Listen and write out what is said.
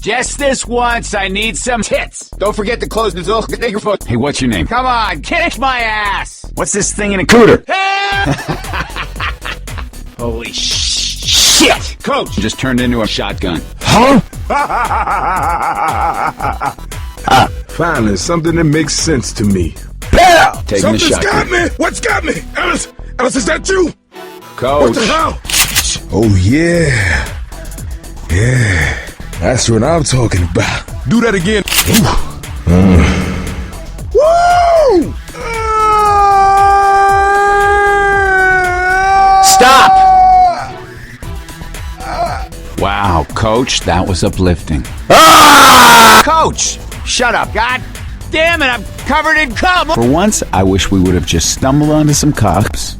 Just this once, I need some tits. Don't forget to close the door. Hey, what's your name? Come on, kick my ass. What's this thing in a cooter? Holy shit! Coach just turned into a shotgun. Huh? Finally, something that makes sense to me. Pow! Taking the Something's shotgun. got me! What's got me? Ellis, is that you? Coach. What the hell? Oh, yeah. Yeah. That's what I'm talking about. Do that again. Woo! Stop! Wow, Coach, that was uplifting. Coach, shut up. God damn it, I'm covered in cum. For once, I wish we would have just stumbled onto some cops.